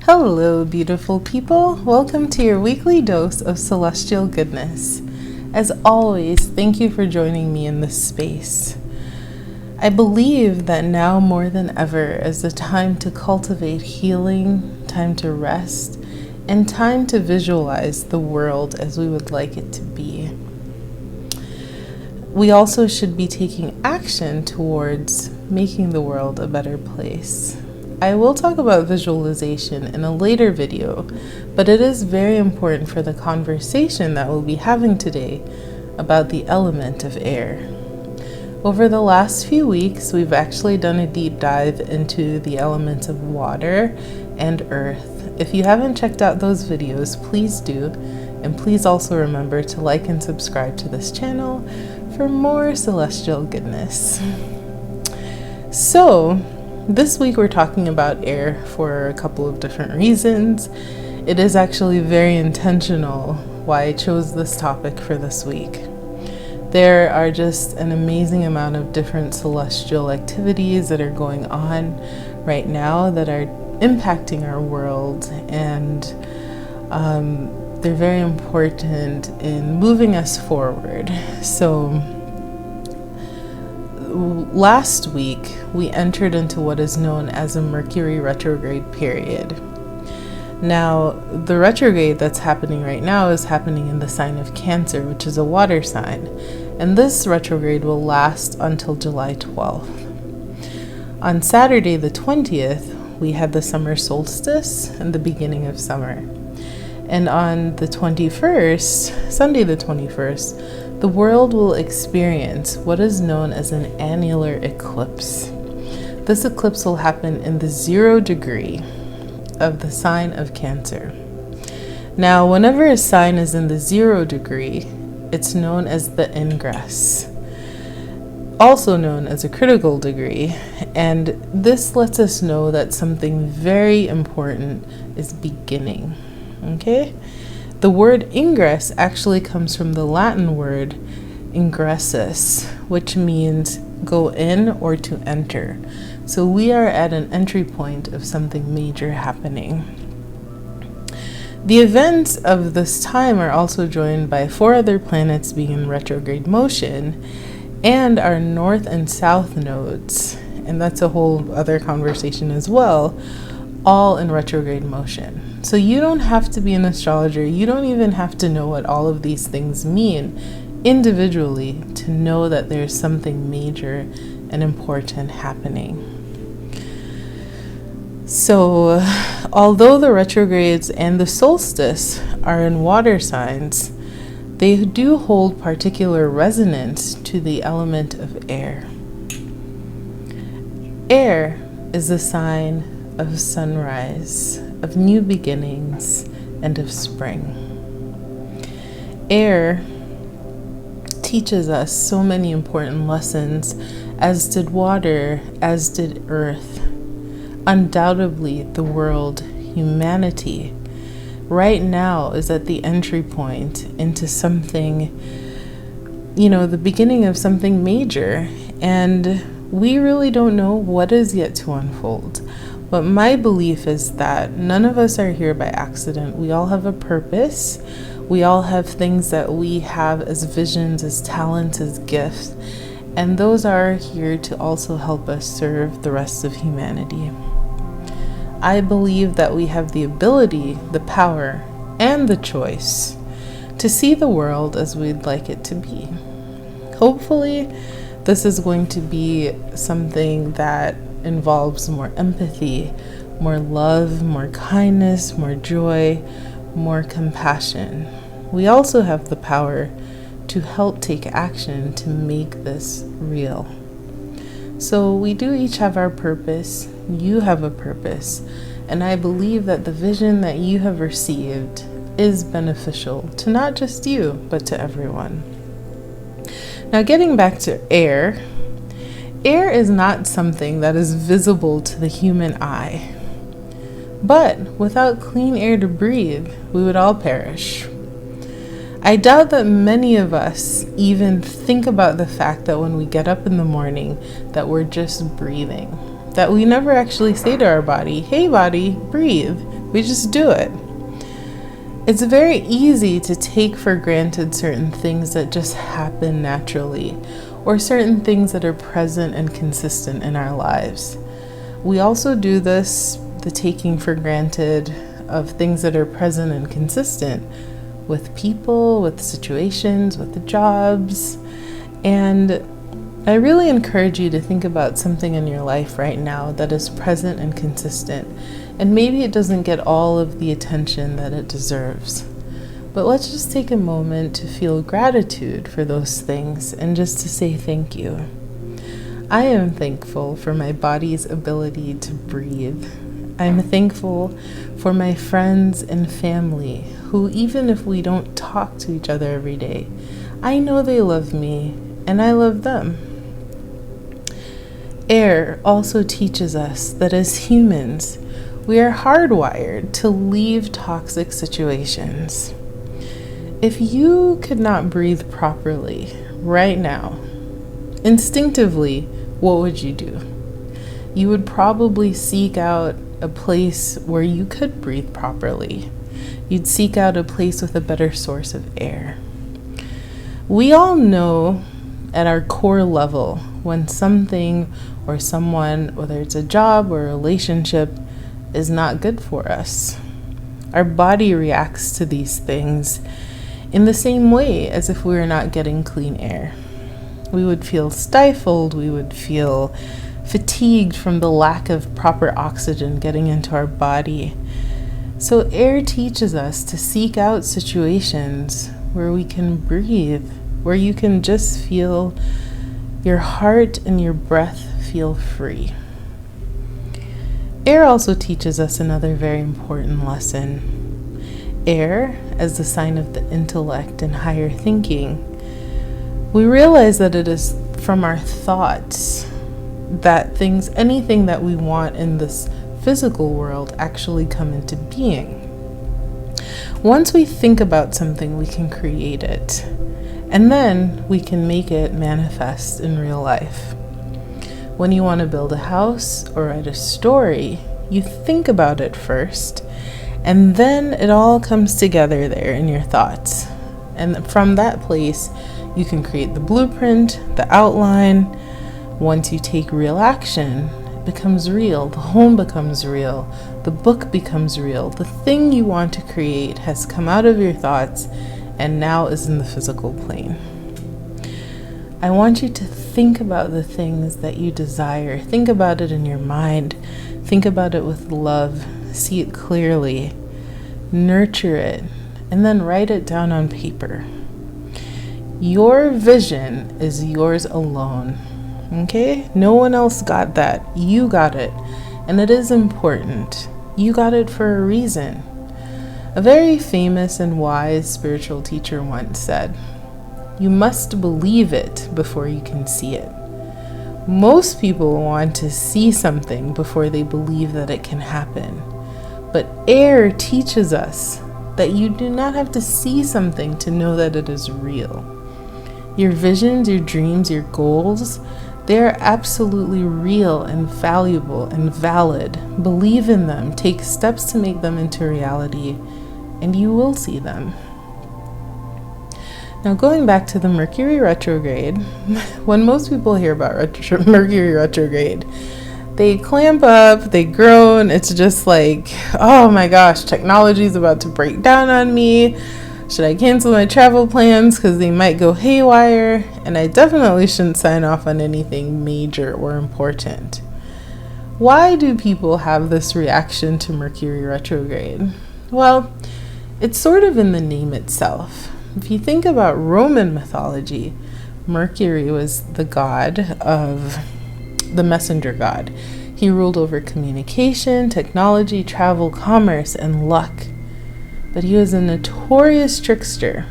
Hello, beautiful people. Welcome to your weekly dose of celestial goodness. As always, thank you for joining me in this space. I believe that now more than ever is the time to cultivate healing, time to rest, and time to visualize the world as we would like it to be. We also should be taking action towards making the world a better place. I will talk about visualization in a later video, but it is very important for the conversation that we'll be having today about the element of air. Over the last few weeks, we've actually done a deep dive into the elements of water and earth. If you haven't checked out those videos, please do, and please also remember to like and subscribe to this channel for more celestial goodness. So, this week we're talking about air for a couple of different reasons. It is actually very intentional why I chose this topic for this week. There are just an amazing amount of different celestial activities that are going on right now that are impacting our world, and they're very important in moving us forward. So last week, we entered into what is known as a Mercury Retrograde period. Now, the retrograde that's happening right now is happening in the sign of Cancer, which is a water sign, and this retrograde will last until July 12th. On Saturday the 20th, we had the summer solstice and the beginning of summer. And on the 21st, Sunday the 21st, the world will experience what is known as an annular eclipse. This eclipse will happen in the 0 degree of the sign of Cancer. Now, whenever a sign is in the 0 degree, it's known as the Ingress, also known as a critical degree, and this lets us know that something very important is beginning. Okay? The word ingress actually comes from the Latin word ingressus, which means go in or to enter. So we are at an entry point of something major happening. The events of this time are also joined by 4 other planets being in retrograde motion and our north and south nodes, and that's a whole other conversation as well, all in retrograde motion. So you don't have to be an astrologer. You don't even have to know what all of these things mean individually to know that there's something major and important happening. So, although the retrogrades and the solstice are in water signs, they do hold particular resonance to the element of air. Air is a sign of sunrise, of new beginnings, and of spring. Air teaches us so many important lessons, as did water, as did earth. Undoubtedly, the world, humanity, right now is at the entry point into something, the beginning of something major, and we really don't know what is yet to unfold. But my belief is that none of us are here by accident. We all have a purpose. We all have things that we have as visions, as talents, as gifts. And those are here to also help us serve the rest of humanity. I believe that we have the ability, the power, and the choice to see the world as we'd like it to be. Hopefully, this is going to be something that involves more empathy, more love, more kindness, more joy, more compassion. We also have the power to help take action to make this real. So we do each have our purpose. You have a purpose. And I believe that the vision that you have received is beneficial to not just you, but to everyone. Now, getting back to air. Air is not something that is visible to the human eye. But without clean air to breathe, we would all perish. I doubt that many of us even think about the fact that when we get up in the morning, that we're just breathing. That we never actually say to our body, hey body, breathe, We just do it. It's very easy to take for granted certain things that just happen naturally, or certain things that are present and consistent in our lives. We also do this, the taking for granted of things that are present and consistent with people, with situations, with the jobs. And I really encourage you to think about something in your life right now that is present and consistent. And maybe it doesn't get all of the attention that it deserves. But let's just take a moment to feel gratitude for those things and just to say thank you. I am thankful for my body's ability to breathe. I'm thankful for my friends and family who, even if we don't talk to each other every day, I know they love me and I love them. Air also teaches us that as humans, we are hardwired to leave toxic situations. If you could not breathe properly right now, instinctively, what would you do? You would probably seek out a place where you could breathe properly. You'd seek out a place with a better source of air. We all know at our core level when something or someone, whether it's a job or a relationship, is not good for us. Our body reacts to these things in the same way as if we were not getting clean air. We would feel stifled, we would feel fatigued from the lack of proper oxygen getting into our body. So air teaches us to seek out situations where we can breathe, where you can just feel your heart and your breath feel free. Air also teaches us another very important lesson. Air, as the sign of the intellect and higher thinking, we realize that it is from our thoughts that anything that we want in this physical world actually come into being. Once we think about something, we can create it, and then we can make it manifest in real life. When you want to build a house or write a story, you think about it first, and then it all comes together there in your thoughts. And from that place, you can create the blueprint, the outline. Once you take real action, it becomes real. The home becomes real. The book becomes real. The thing you want to create has come out of your thoughts and now is in the physical plane. I want you to think about the things that you desire. Think about it in your mind. Think about it with love. See it clearly. Nurture it. And then write it down on paper. Your vision is yours alone. Okay? No one else got that. You got it. And it is important. You got it for a reason. A very famous and wise spiritual teacher once said, "You must believe it before you can see it." Most people want to see something before they believe that it can happen. But air teaches us that you do not have to see something to know that it is real. Your visions, your dreams, your goals, they are absolutely real and valuable and valid. Believe in them, take steps to make them into reality, and you will see them. Now, going back to the Mercury Retrograde, when most people hear about Mercury Retrograde, they clamp up, they groan. It's just like, oh my gosh, technology is about to break down on me. Should I cancel my travel plans because they might go haywire? And I definitely shouldn't sign off on anything major or important. Why do people have this reaction to Mercury Retrograde? Well, it's sort of in the name itself. If you think about Roman mythology, Mercury was the god of the messenger god. He ruled over communication, technology, travel, commerce, and luck. But he was a notorious trickster.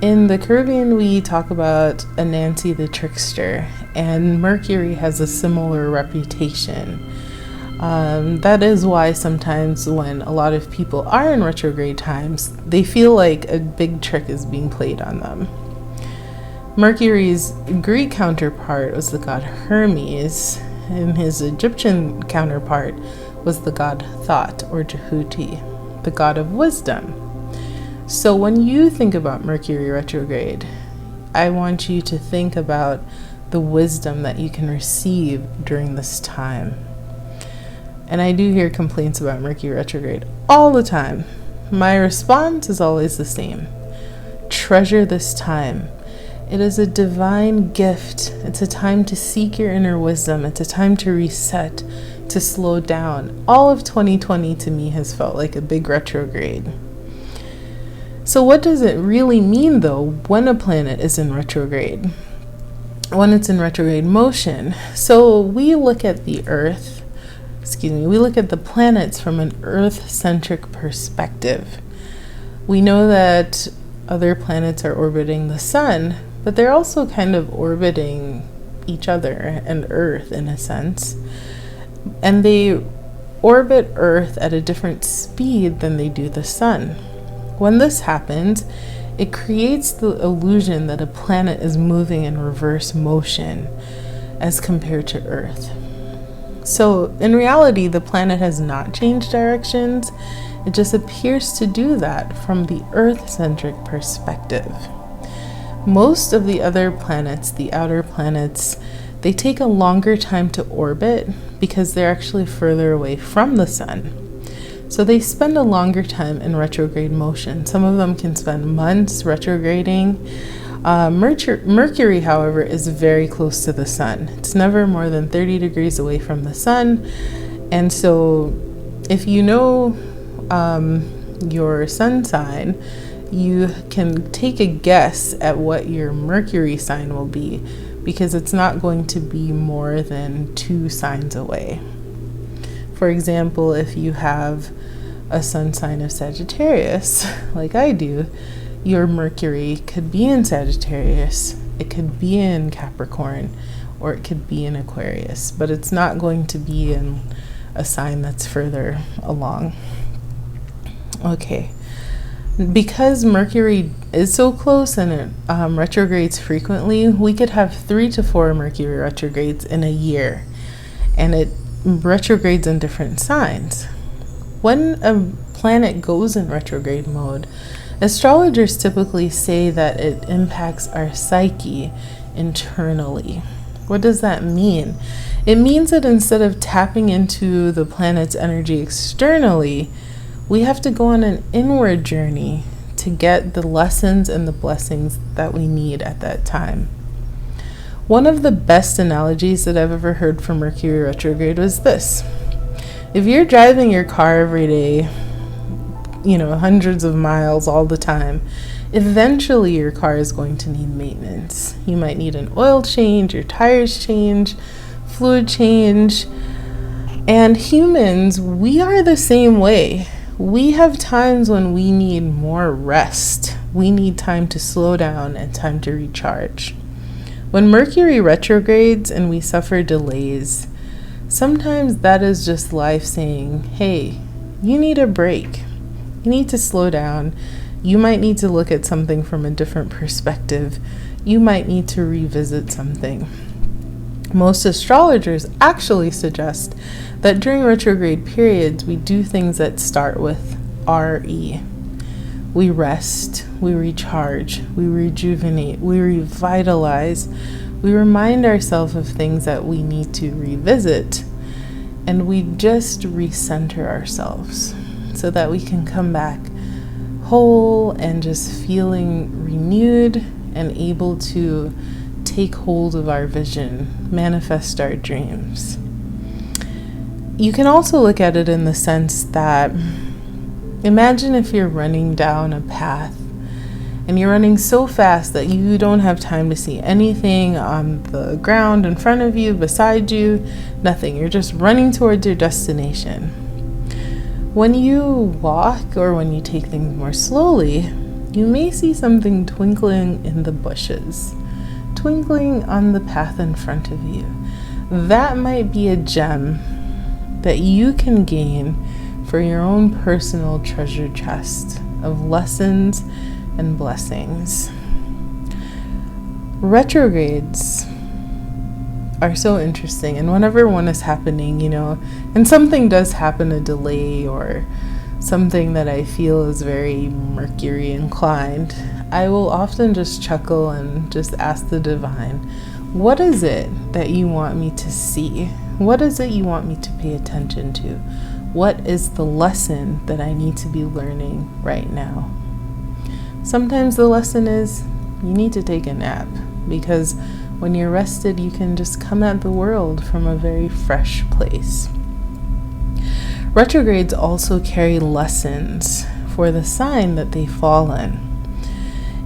In the Caribbean, we talk about Anansi the trickster, and Mercury has a similar reputation. That is why sometimes when a lot of people are in retrograde times, they feel like a big trick is being played on them. Mercury's Greek counterpart was the god Hermes, and his Egyptian counterpart was the god Thought, or Jehuti, the god of wisdom. So when you think about Mercury retrograde, I want you to think about the wisdom that you can receive during this time. And I do hear complaints about Mercury retrograde all the time. My response is always the same. Treasure this time. It is a divine gift. It's a time to seek your inner wisdom. It's a time to reset, to slow down. All of 2020 to me has felt like a big retrograde. So what does it really mean, though, when a planet is in retrograde? When it's in retrograde motion? So we look at the planets from an Earth-centric perspective. We know that other planets are orbiting the sun, but they're also kind of orbiting each other and Earth in a sense. And they orbit Earth at a different speed than they do the sun. When this happens, it creates the illusion that a planet is moving in reverse motion as compared to Earth. So in reality, the planet has not changed directions. It just appears to do that from the Earth-centric perspective. Most of the other planets, the outer planets, they take a longer time to orbit because they're actually further away from the sun. So they spend a longer time in retrograde motion. Some of them can spend months retrograding. Mercury, however, is very close to the sun. It's never more than 30 degrees away from the sun. And so if you know your sun sign, you can take a guess at what your Mercury sign will be, because it's not going to be more than 2 signs away. For example, if you have a sun sign of Sagittarius, like I do, your Mercury could be in Sagittarius, it could be in Capricorn, or it could be in Aquarius, but it's not going to be in a sign that's further along. Okay. Because Mercury is so close and it retrogrades frequently, we could have 3 to 4 Mercury retrogrades in a year, and it retrogrades in different signs. When a planet goes in retrograde mode, astrologers typically say that it impacts our psyche internally. What does that mean? It means that instead of tapping into the planet's energy externally, we have to go on an inward journey to get the lessons and the blessings that we need at that time. One of the best analogies that I've ever heard for Mercury retrograde was this. If you're driving your car every day, hundreds of miles all the time, eventually your car is going to need maintenance. You might need an oil change, your tires change, fluid change. And humans, we are the same way. We have times when we need more rest. We need time to slow down and time to recharge. When Mercury retrogrades and we suffer delays, sometimes that is just life saying, hey, you need a break. You need to slow down. You might need to look at something from a different perspective. You might need to revisit something. Most astrologers actually suggest that during retrograde periods, we do things that start with RE. We rest, we recharge, we rejuvenate, we revitalize, we remind ourselves of things that we need to revisit, and we just recenter ourselves so that we can come back whole and just feeling renewed and able to take hold of our vision, manifest our dreams. You can also look at it in the sense that imagine if you're running down a path and you're running so fast that you don't have time to see anything on the ground in front of you, beside you, nothing. You're just running towards your destination. When you walk or when you take things more slowly, you may see something twinkling in the bushes, twinkling on the path in front of you. That might be a gem that you can gain for your own personal treasure chest of lessons and blessings. Retrogrades are so interesting. And whenever one is happening, and something does happen, a delay or something that I feel is very Mercury inclined, I will often just chuckle and just ask the divine, what is it that you want me to see? What is it you want me to pay attention to? What is the lesson that I need to be learning right now? Sometimes the lesson is you need to take a nap, because when you're rested, you can just come at the world from a very fresh place. Retrogrades also carry lessons for the sign that they fall in.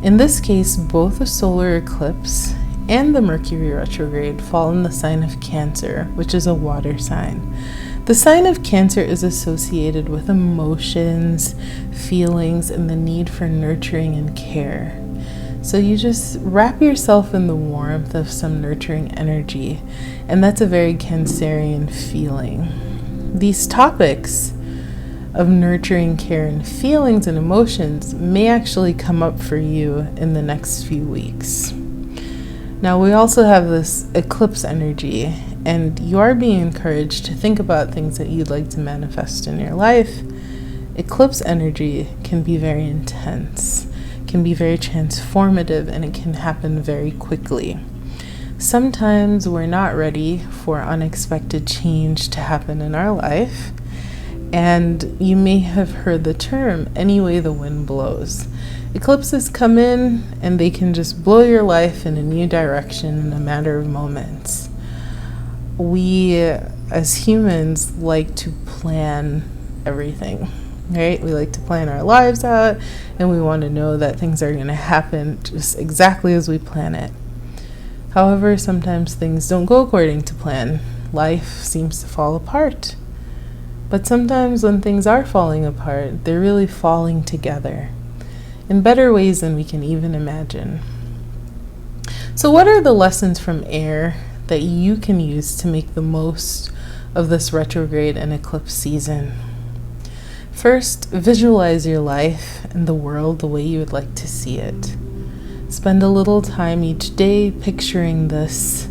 In this case, both the solar eclipse and the Mercury retrograde fall in the sign of Cancer, which is a water sign. The sign of Cancer is associated with emotions, feelings, and the need for nurturing and care. So you just wrap yourself in the warmth of some nurturing energy, and that's a very Cancerian feeling. These topics of nurturing, care, and feelings and emotions may actually come up for you in the next few weeks. Now, we also have this eclipse energy, and you are being encouraged to think about things that you'd like to manifest in your life. Eclipse energy can be very intense, can be very transformative, and it can happen very quickly. Sometimes we're not ready for unexpected change to happen in our life, and you may have heard the term, any way the wind blows. Eclipses come in and they can just blow your life in a new direction in a matter of moments. We, as humans, like to plan everything, right? We like to plan our lives out, and we want to know that things are going to happen just exactly as we plan it. However, sometimes things don't go according to plan. Life seems to fall apart. But sometimes when things are falling apart, they're really falling together in better ways than we can even imagine. So what are the lessons from air that you can use to make the most of this retrograde and eclipse season? First, visualize your life and the world the way you would like to see it. Spend a little time each day picturing this.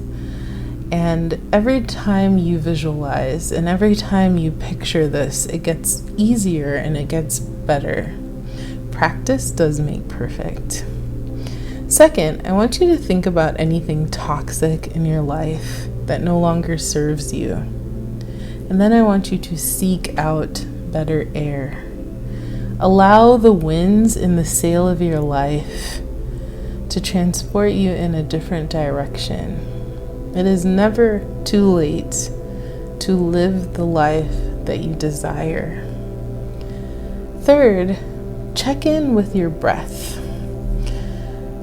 And every time you visualize and every time you picture this, it gets easier and it gets better. Practice does make perfect. Second, I want you to think about anything toxic in your life that no longer serves you. And then I want you to seek out better air. Allow the winds in the sail of your life to transport you in a different direction. It is never too late to live the life that you desire. Third, check in with your breath.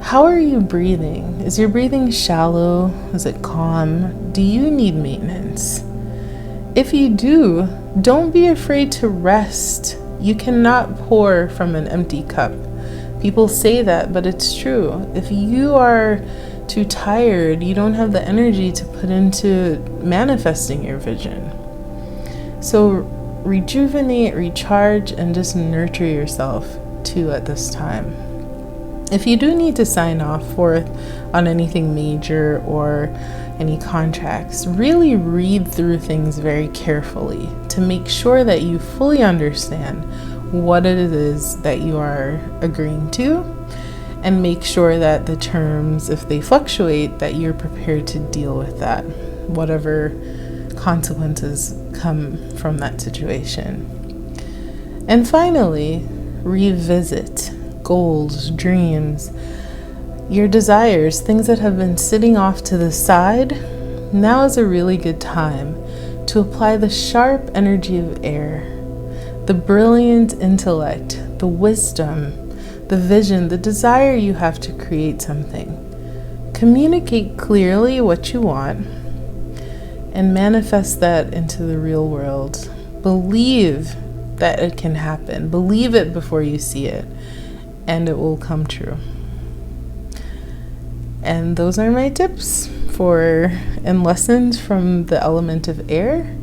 How are you breathing? Is your breathing shallow? Is it calm? Do you need maintenance? If you do, don't be afraid to rest. You cannot pour from an empty cup. People say that, but it's true. If you are too tired, you don't have the energy to put into manifesting your vision. So rejuvenate, recharge, and just nurture yourself too at this time. If you do need to sign off on anything major or any contracts, really read through things very carefully to make sure that you fully understand what it is that you are agreeing to, and make sure that the terms, if they fluctuate, that you're prepared to deal with that, whatever consequences come from that situation. And finally, revisit goals, dreams, your desires, things that have been sitting off to the side. Now is a really good time to apply the sharp energy of air, the brilliant intellect, the wisdom, the vision, the desire you have to create something. Communicate clearly what you want and manifest that into the real world. Believe that it can happen. Believe it before you see it, and it will come true. And those are my tips and lessons from the element of air.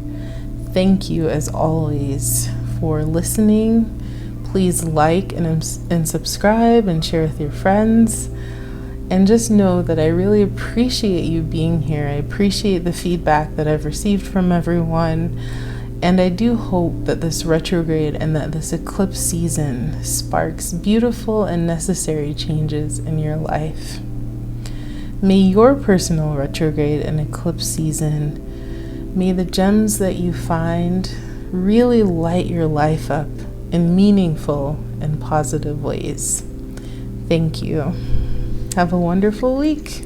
Thank you as always for listening. Please like and subscribe and share with your friends. And just know that I really appreciate you being here. I appreciate the feedback that I've received from everyone. And I do hope that this retrograde and that this eclipse season sparks beautiful and necessary changes in your life. May your personal retrograde and eclipse season, may the gems that you find really light your life up in meaningful and positive ways. Thank you. Have a wonderful week.